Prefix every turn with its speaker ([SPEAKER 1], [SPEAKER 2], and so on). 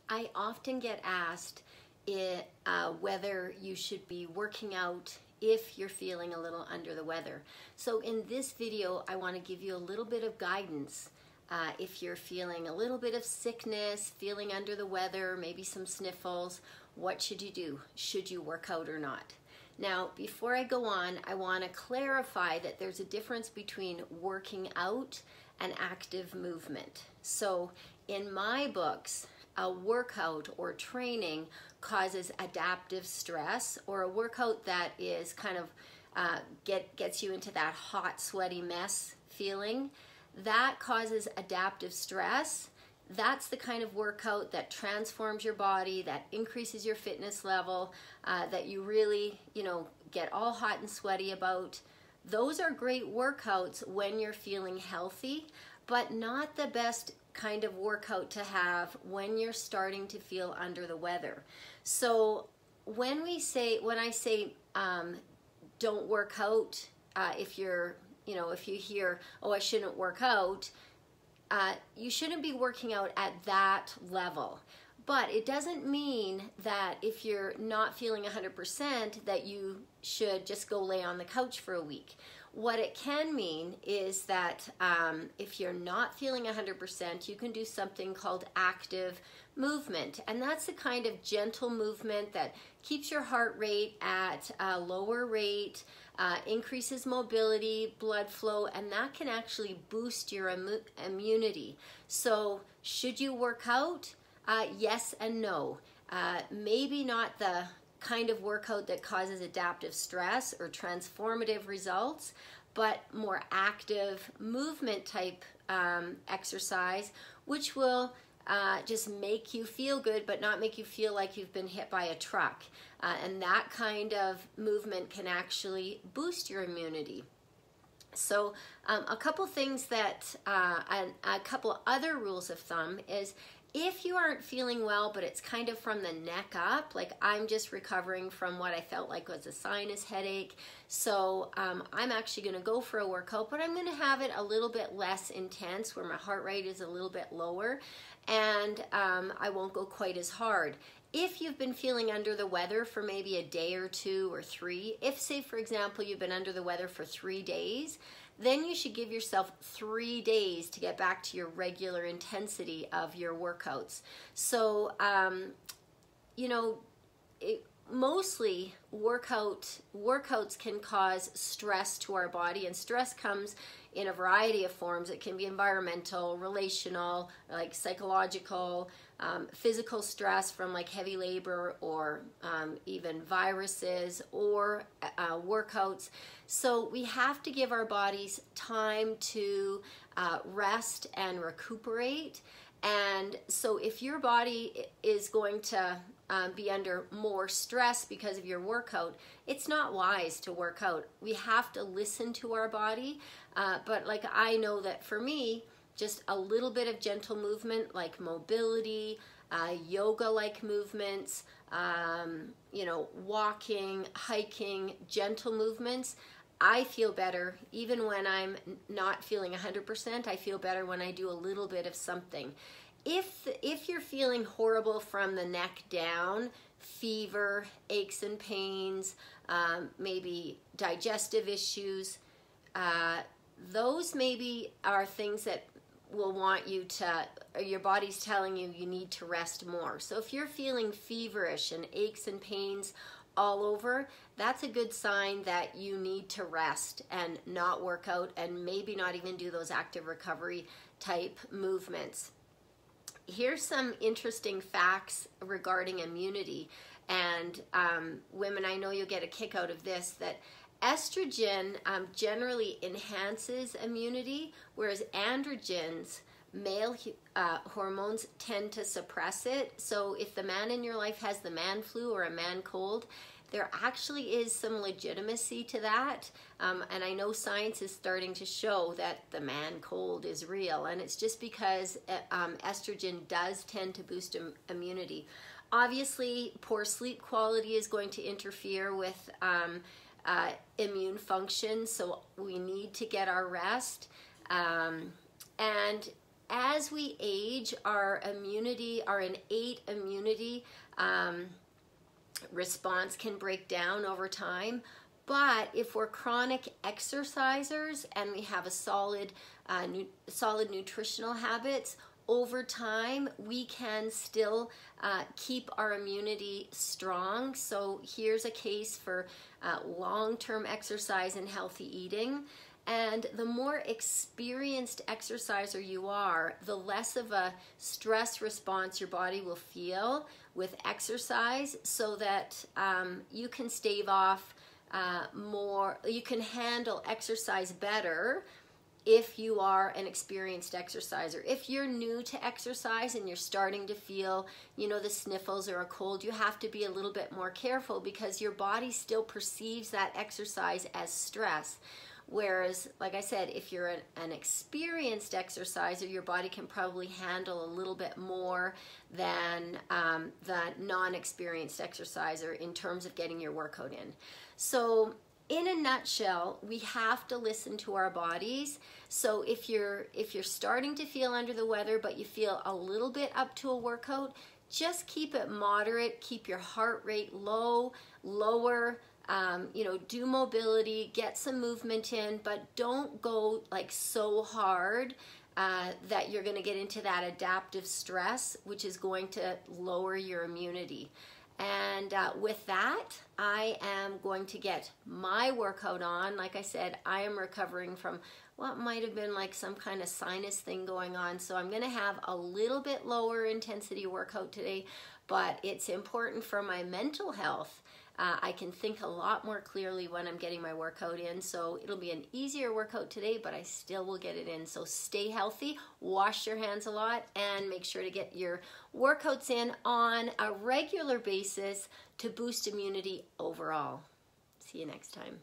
[SPEAKER 1] I often get asked whether you should be working out if you're feeling a little under the weather. So in this video, I want to give you a little bit of guidance. If you're feeling a little bit of sickness, feeling under the weather, maybe some sniffles, what should you do? Should you work out or not? Now, before I go on, I want to clarify that there's a difference between working out and active movement. So in my books, a workout or training causes adaptive stress, or a workout that is kind of gets you into that hot, sweaty mess feeling. That causes adaptive stress. That's the kind of workout that transforms your body, that increases your fitness level, that you really, get all hot and sweaty about. Those are great workouts when you're feeling healthy, but not the best kind of workout to have when you're starting to feel under the weather. So when I say don't work out, if you hear, oh, I shouldn't work out, you shouldn't be working out at that level. But it doesn't mean that if you're not feeling 100% that you should just go lay on the couch for a week. What it can mean is that if you're not feeling 100%, you can do something called active movement. And that's the kind of gentle movement that keeps your heart rate at a lower rate, increases mobility, blood flow, and that can actually boost your immunity. So should you work out? Yes and no. Maybe not the kind of workout that causes adaptive stress or transformative results, but more active movement type exercise, which will just make you feel good, but not make you feel like you've been hit by a truck. And that kind of movement can actually boost your immunity. So a couple things that, a couple other rules of thumb is, if you aren't feeling well, but it's kind of from the neck up, like I'm just recovering from what I felt like was a sinus headache, so I'm actually going to go for a workout, but I'm going to have it a little bit less intense, where my heart rate is a little bit lower, and I won't go quite as hard. If you've been feeling under the weather for maybe a day or two or three, if, say, for example, you've been under the weather for 3 days, then you should give yourself 3 days to get back to your regular intensity of your workouts. So, mostly workouts can cause stress to our body, and stress comes in a variety of forms. It can be environmental, relational, like psychological, physical stress from like heavy labor, or even viruses, or workouts. So we have to give our bodies time to rest and recuperate. And so if your body is going to be under more stress because of your workout, it's not wise to work out. We have to listen to our body. But like, I know that for me, just a little bit of gentle movement, like mobility, yoga-like movements, walking, hiking, gentle movements, I feel better. Even when I'm not feeling 100%, I feel better when I do a little bit of something. If you're feeling horrible from the neck down, fever, aches and pains, maybe digestive issues, those maybe are things that will want you to, or your body's telling you you need to rest more. So if you're feeling feverish and aches and pains all over, that's a good sign that you need to rest and not work out, and maybe not even do those active recovery type movements. Here's some interesting facts regarding immunity, and women, I know you'll get a kick out of this, that estrogen generally enhances immunity, whereas androgens, male hormones, tend to suppress it. So if the man in your life has the man flu or a man cold, there actually is some legitimacy to that. And I know science is starting to show that the man cold is real, and it's just because estrogen does tend to boost immunity. Obviously, poor sleep quality is going to interfere with immune function, so we need to get our rest. And as we age, our immunity, our innate immunity response can break down over time. But if we're chronic exercisers and we have a solid nutritional habits, over time we can still keep our immunity strong. So here's a case for long-term exercise and healthy eating. And the more experienced exerciser you are, the less of a stress response your body will feel with exercise, so that you can stave off you can handle exercise better if you are an experienced exerciser. If you're new to exercise and you're starting to feel, the sniffles or a cold, you have to be a little bit more careful, because your body still perceives that exercise as stress. Whereas, like I said, if you're an experienced exerciser, your body can probably handle a little bit more than the non-experienced exerciser in terms of getting your workout in. So in a nutshell, we have to listen to our bodies. So if you're starting to feel under the weather, but you feel a little bit up to a workout, just keep it moderate, keep your heart rate lower, do mobility, get some movement in, but don't go like so hard that you're going to get into that adaptive stress, which is going to lower your immunity. And with that, I am going to get my workout on. Like I said, I am recovering from what might have been like some kind of sinus thing going on. So I'm going to have a little bit lower intensity workout today, but it's important for my mental health. I can think a lot more clearly when I'm getting my workout in, so it'll be an easier workout today, but I still will get it in. So stay healthy, wash your hands a lot, and make sure to get your workouts in on a regular basis to boost immunity overall. See you next time.